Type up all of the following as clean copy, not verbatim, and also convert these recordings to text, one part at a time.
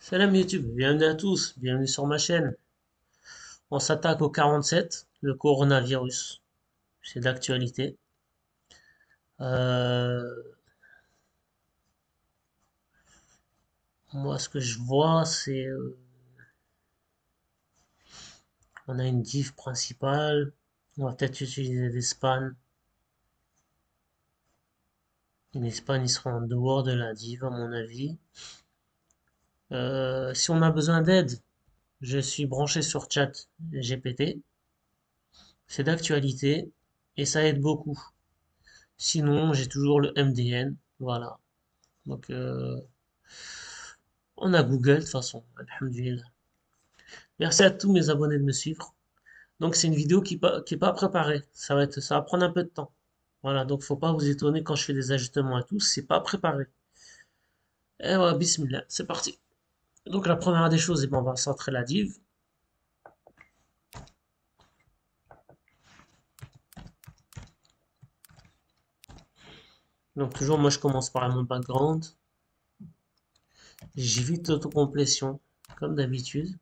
Salam YouTube, bienvenue à tous, bienvenue sur ma chaîne. On s'attaque au 47, le coronavirus. C'est d'actualité. Euh, Moi, ce que je vois, c'est on a une div principale. On va peut-être utiliser des spans. Les spans, ils seront en dehors de la div, à mon avis. Si on a besoin d'aide, je suis branché sur chat GPT. C'est d'actualité et ça aide beaucoup. Sinon, j'ai toujours le MDN. Voilà. Donc, on a Google de toute façon. Alhamdulillah. Merci à tous mes abonnés de me suivre. Donc c'est une vidéo qui est pas préparée. Ça va prendre un peu de temps. Voilà, donc faut pas vous étonner quand je fais des ajustements et tout, c'est pas préparé. Et voilà, bismillah, c'est parti. Donc la première des choses, eh ben, on va centrer la div. Donc toujours, moi je commence par mon background. J'évite l'autocomplétion, comme d'habitude.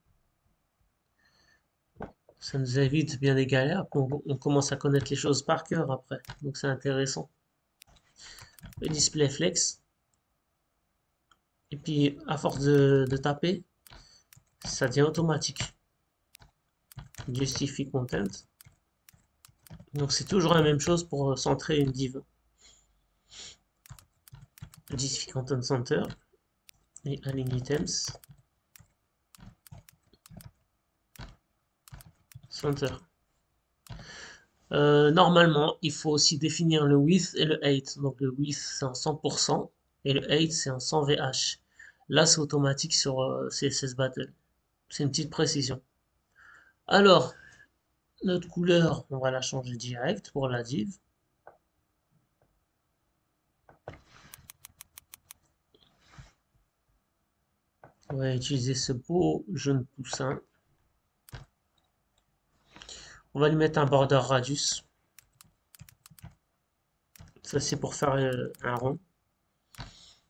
Ça nous évite bien des galères. On commence à connaître les choses par cœur après. Donc c'est intéressant. Le display flex. Et puis à force de taper, ça devient automatique. Justify content. Donc c'est toujours la même chose pour centrer une div. Justify content center et align items center. Normalement, il faut aussi définir le width et le height. Donc le width c'est en 100% et le height c'est en 100 VH. Là c'est automatique sur CSS Battle. C'est une petite précision. Alors, notre couleur, on va la changer direct pour la div. On va utiliser ce beau jaune poussin. On va lui mettre un border radius. Ça c'est pour faire un rond.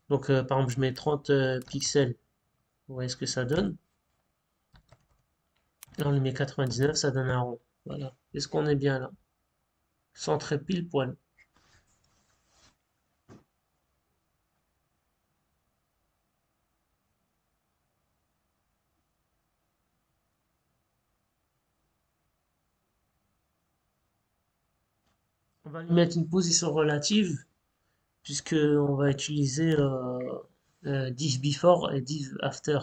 Donc par exemple je mets 30 pixels. Vous voyez ce que ça donne. Là on lui met 99, ça donne un rond. Voilà. Est-ce qu'on est bien là? Centré pile poil. On va lui mettre une position relative puisque on va utiliser div before et div after.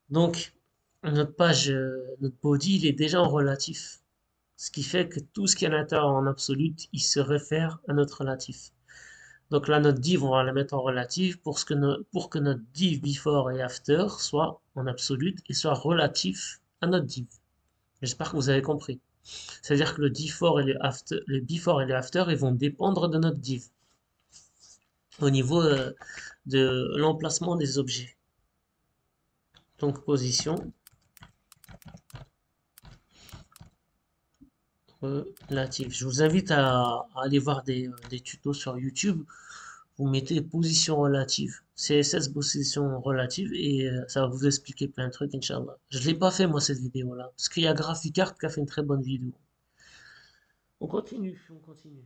Donc notre page, notre body, il est déjà en relatif. Ce qui fait que tout ce qui est à l'intérieur en absolute, il se réfère à notre relatif. Donc là, notre div, on va la mettre en relative pour que notre div before et after soit en absolute et soit relatif à notre div. J'espère que vous avez compris. C'est-à-dire que le before et le after, ils vont dépendre de notre div au niveau de l'emplacement des objets. Donc position relative. Je vous invite à aller voir des tutos sur YouTube. Vous mettez position relative, CSS position relative et ça va vous expliquer plein de trucs, Inch'Allah. Je ne l'ai pas fait moi cette vidéo là, parce qu'il y a Graphicart qui a fait une très bonne vidéo. On continue, on continue.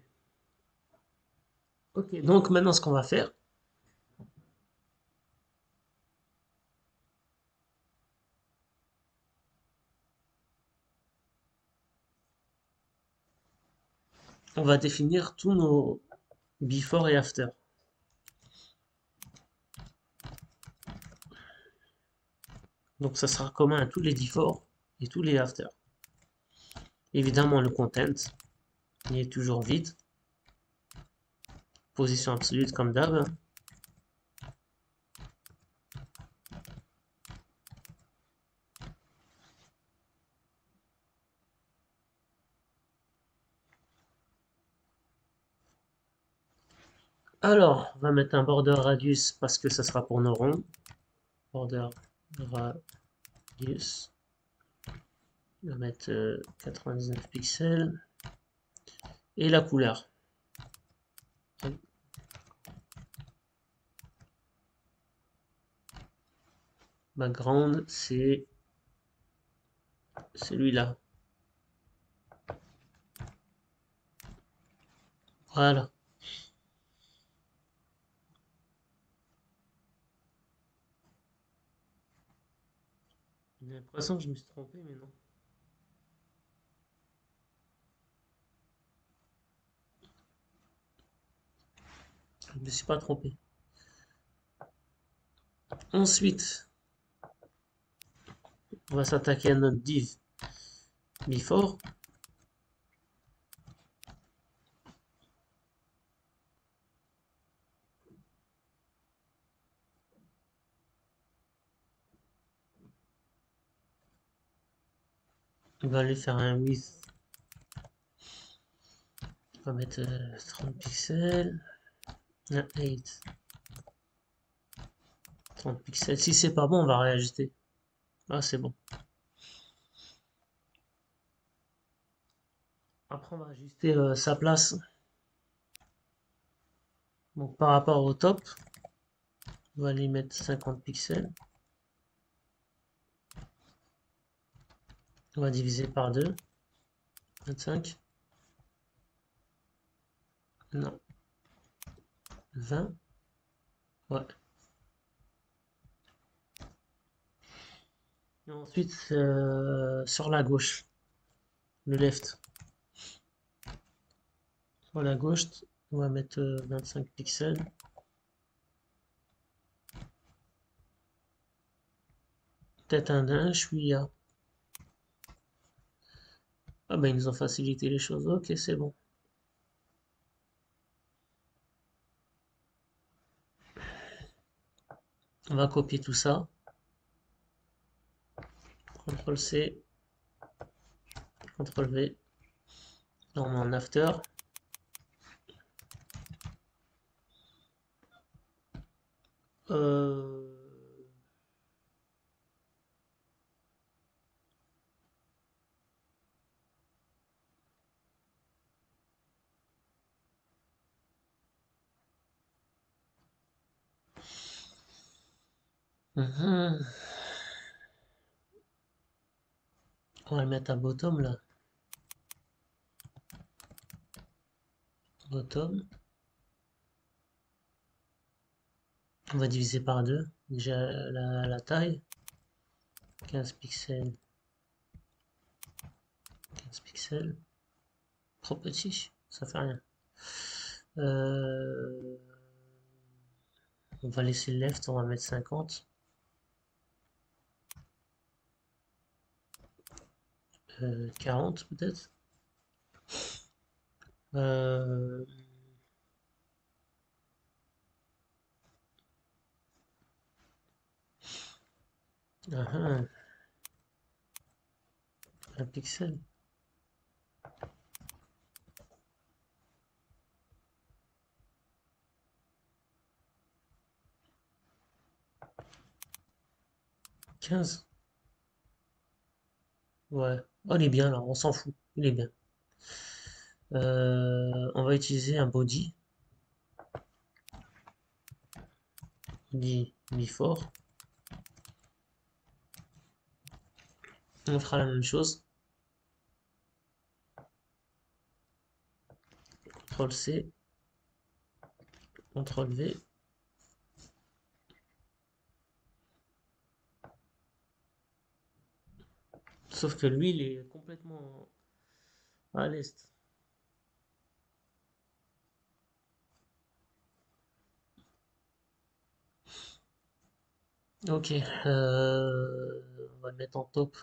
Ok, donc maintenant ce qu'on va faire, on va définir tous nos before et after. Donc ça sera commun à tous les before et tous les after. Évidemment le content, il est toujours vide. Position absolue comme d'hab. Alors, on va mettre un border radius parce que ça sera pour nos ronds. Border radius. On va mettre 99 pixels. Et la couleur. Background, c'est celui-là. Voilà. J'ai l'impression que je me suis trompé, mais non. Je me suis pas trompé. Ensuite, on va s'attaquer à notre div before. On va aller faire un width. On va mettre 30 pixels. Un 8. 30 pixels. Si c'est pas bon, on va réajuster. Ah, c'est bon. Après, on va ajuster sa place. Donc, par rapport au top, on va lui mettre 50 pixels. On va diviser par 2. 25. Non. 20. Ouais. Et ensuite, sur la gauche, le left. Sur la gauche, on va mettre 25 pixels. Peut-être un chouïa. Ah ben ils nous ont facilité les choses. Ok, c'est bon. On va copier tout ça. CTRL C, CTRL V. Là, on met en after. Euh... mhm. On va le mettre à bottom là. Bottom. On va diviser par 2. Déjà la taille. 15 pixels. 15 pixels. Trop petit. Ça fait rien. Euh, On va laisser le left. On va mettre 50. 40 peut-être. Euh, un pixel. 15. Ouais. Oh, il est bien là, on s'en fout. Il est bien. On va utiliser un body. Body before. On fera la même chose. CTRL C. CTRL V. Sauf que lui, il est complètement à l'est. Ok. On va le mettre en top.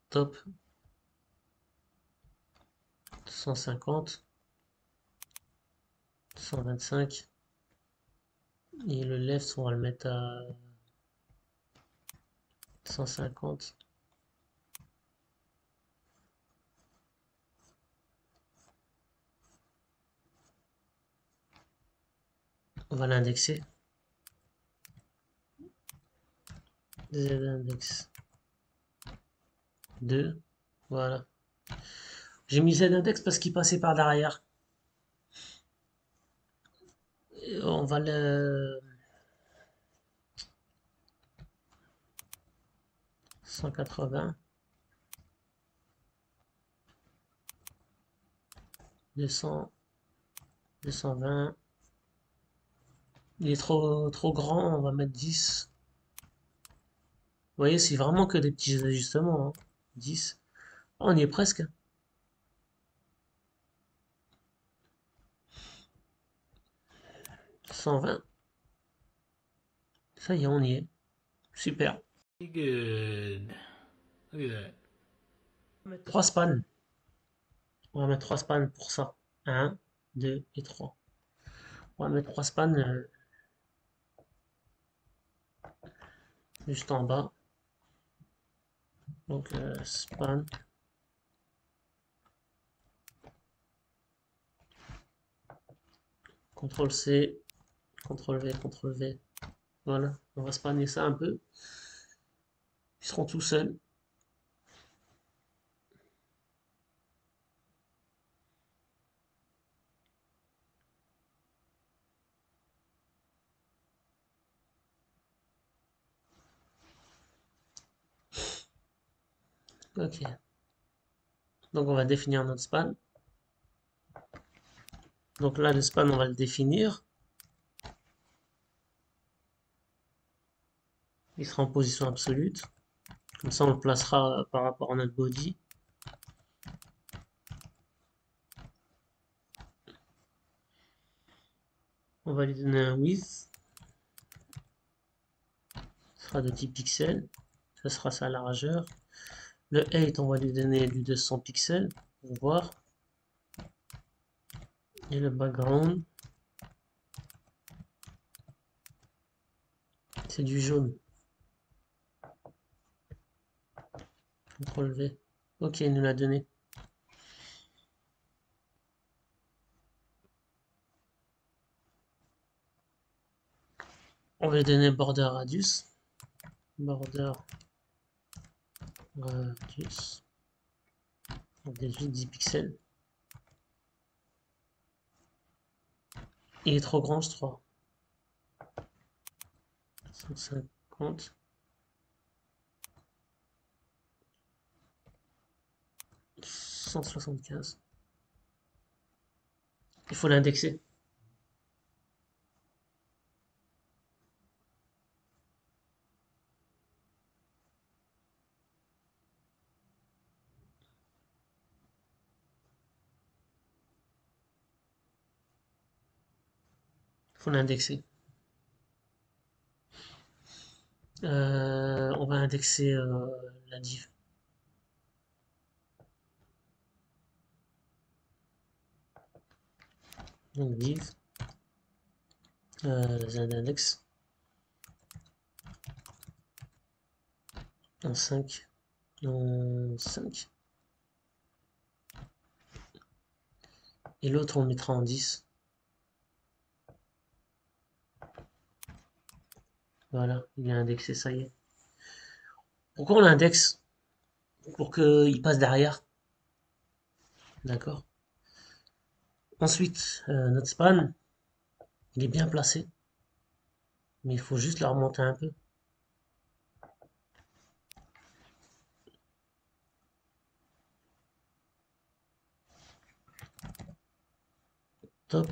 Top. 150. 125. Et le left, on va le mettre à 150. On va l'indexer. Z-index 2. Voilà. J'ai mis Z-index parce qu'il passait par derrière. On va le... 180, 200, 220. Il est trop grand, on va mettre 10. Vous voyez, c'est vraiment que des petits ajustements, hein. 10. Ah, on y est presque. 120. Ça y est, on y est. Super. Good. Look at that. 3 spans. On va mettre 3 spans pour ça. Un, 2 et 3. On va mettre 3 spans juste en bas. Donc, span. CTRL C, CTRL V, CTRL V. Voilà, on va spanner ça un peu. Ils seront tout seuls. Ok. Donc on va définir notre span. Donc là, le span, on va le définir. Il sera en position absolue. Comme ça, on le placera par rapport à notre body. On va lui donner un width. Ce sera de 10 pixels. Ça sera sa largeur. Le height, on va lui donner du 200 pixels. Pour voir. Et le background, c'est du jaune. CTRL V. Ok, il nous l'a donné. On va lui donner border radius. Border radius. On va 10 pixels. Il est trop grand, je crois. 150. 175. Il faut l'indexer. Il faut l'indexer. On va indexer la div. Donc div, z-index en 5. En 5. Et l'autre, on mettra en 10. Voilà, il est indexé, ça y est. Pourquoi on l'indexe? Pour qu'il passe derrière. D'accord. Ensuite, notre span, il est bien placé. Mais il faut juste le remonter un peu. Top.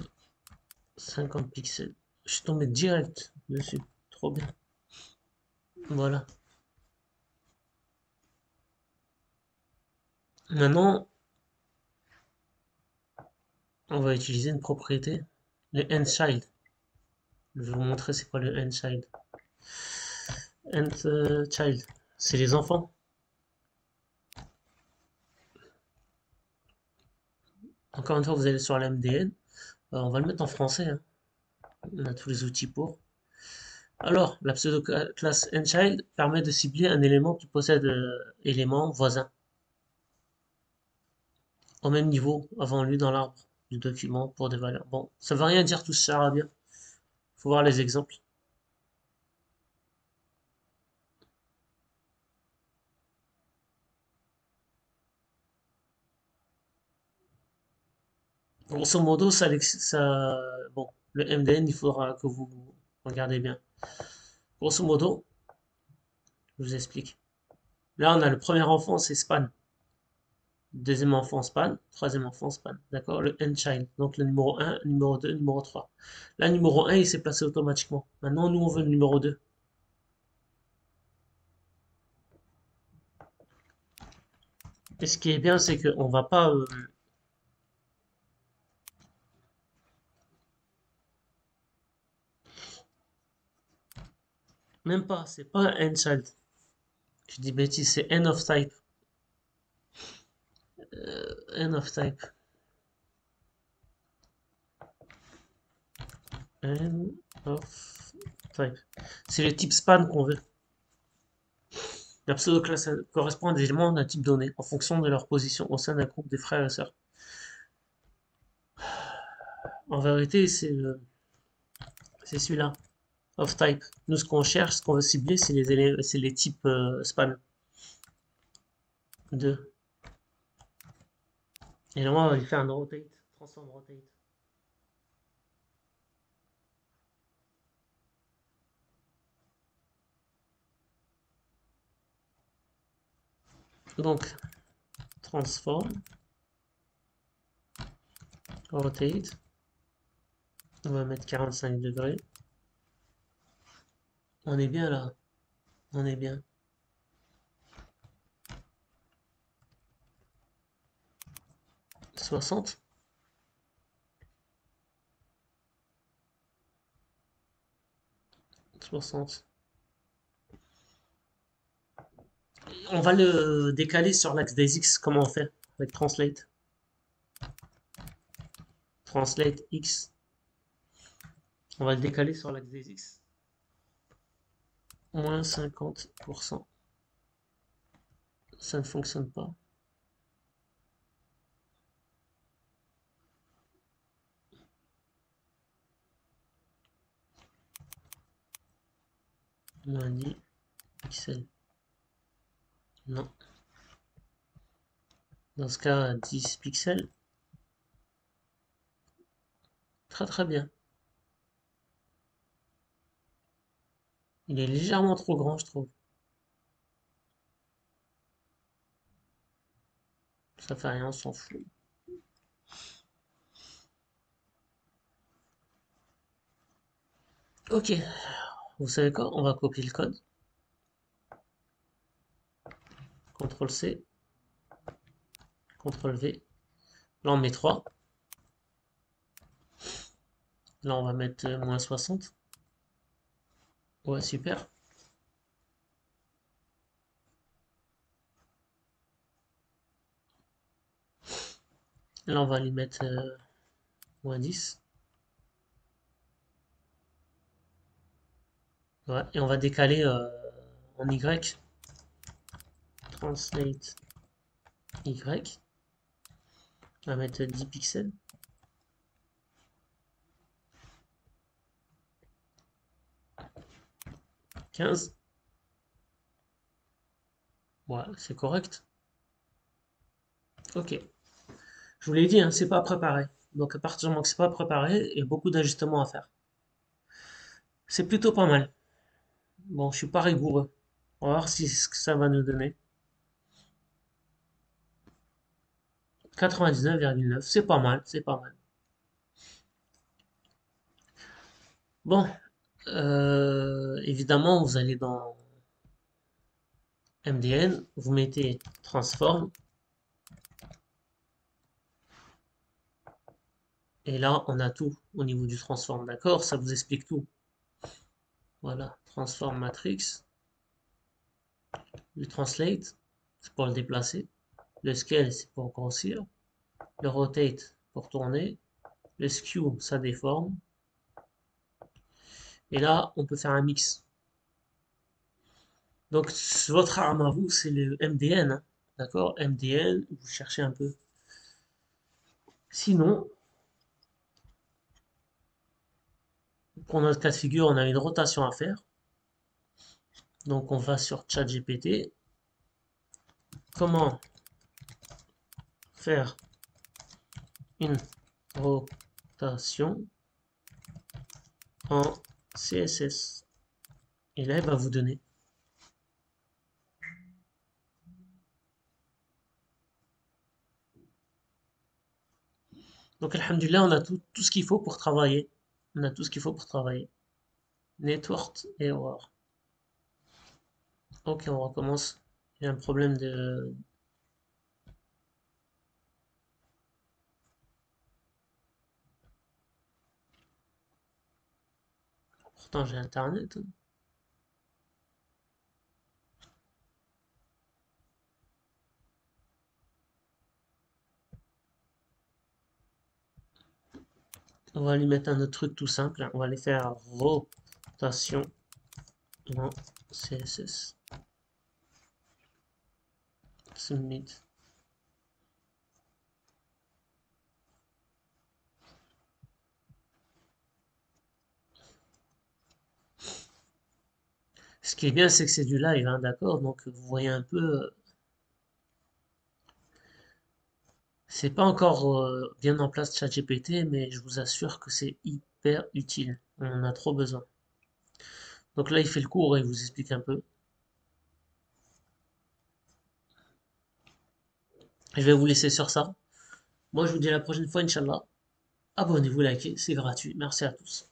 50 pixels. Je suis tombé direct dessus. Trop bien. Voilà. Maintenant, on va utiliser une propriété, le endChild. Je vais vous montrer c'est quoi le endChild. EndChild, c'est les enfants. Encore une fois, vous allez sur l'MDN. On va le mettre en français, hein. On a tous les outils pour. Alors, la pseudo-classe endChild permet de cibler un élément qui possède élément voisin au même niveau avant lui dans l'arbre du document pour des valeurs. Bon, ça veut rien dire tout ça sert à bien. Faut voir les exemples. Grosso modo, bon, le MDN, il faudra que vous regardez bien. Grosso modo, je vous explique. Là, on a le premier enfant, c'est span. Deuxième enfant, span. Troisième enfant, span. D'accord? Le end child. Donc le numéro un, numéro 2, numéro 3. Là, numéro un, il s'est placé automatiquement. Maintenant, nous, on veut le numéro 2. Et ce qui est bien, c'est qu'on va pas... même pas, c'est pas un end child. Je dis bêtise, c'est n of type. N of type. N of type. C'est le type span qu'on veut. La pseudo-classe correspond à des éléments d'un type donné en fonction de leur position au sein d'un groupe de frères et sœurs. En vérité, c'est celui-là, of type. Nous, ce qu'on cherche, ce qu'on veut cibler, c'est les types span 2. Et là, on va lui faire un rotate, transform rotate. Donc, transform, rotate. On va mettre 45 degrés. On est bien là. On est bien. 60. 60. On va le décaler sur l'axe des X. Comment on fait? Avec translate. Translate X. On va le décaler sur l'axe des X. Moins 50%. Ça ne fonctionne pas. Moins 10 pixels. Non. Dans ce cas, 10 pixels. Très très bien. Il est légèrement trop grand, je trouve. Ça fait rien, on s'en fout. Ok, vous savez quoi? On va copier le code. CTRL-C, CTRL-V. Là, on met 3. Là, on va mettre moins 60. Ouais, super. Là, on va lui mettre moins 10. Ouais, et on va décaler en Y. Translate Y. On va mettre 10 pixels. 15. Ouais, c'est correct. Ok. Je vous l'ai dit, hein, c'est pas préparé. Donc à partir du moment que c'est pas préparé, il y a beaucoup d'ajustements à faire. C'est plutôt pas mal. Bon, je suis pas rigoureux. On va voir si ce que ça va nous donner. 99,9, c'est pas mal, c'est pas mal. Bon, évidemment, vous allez dans MDN, vous mettez transform, et là, on a tout au niveau du transform, d'accord? Ça vous explique tout. Voilà, transform matrix, le translate, c'est pour le déplacer, le scale, c'est pour grossir, le rotate pour tourner, le skew, ça déforme, et là, on peut faire un mix. Donc, votre arme à vous, c'est le MDN, hein, d'accord? MDN, vous cherchez un peu. Sinon, pour notre cas de figure, on a une rotation à faire. Donc, on va sur ChatGPT. Comment faire une rotation en CSS? Et là, il va vous donner Donc, alhamdulillah, on a tout ce qu'il faut pour travailler. On a tout ce qu'il faut pour travailler. Network error. Ok, on recommence. Il y a un problème de... Pourtant, j'ai Internet. On va lui mettre un autre truc tout simple. On va aller faire rotation en CSS. Submit. Ce qui est bien, c'est que c'est du live, hein, d'accord? Donc, vous voyez un peu, c'est pas encore bien en place ChatGPT, mais je vous assure que c'est hyper utile. On en a trop besoin. Donc là, il fait le cours et il vous explique un peu. Je vais vous laisser sur ça. Moi, je vous dis à la prochaine fois, Inch'Allah. Abonnez-vous, likez, c'est gratuit. Merci à tous.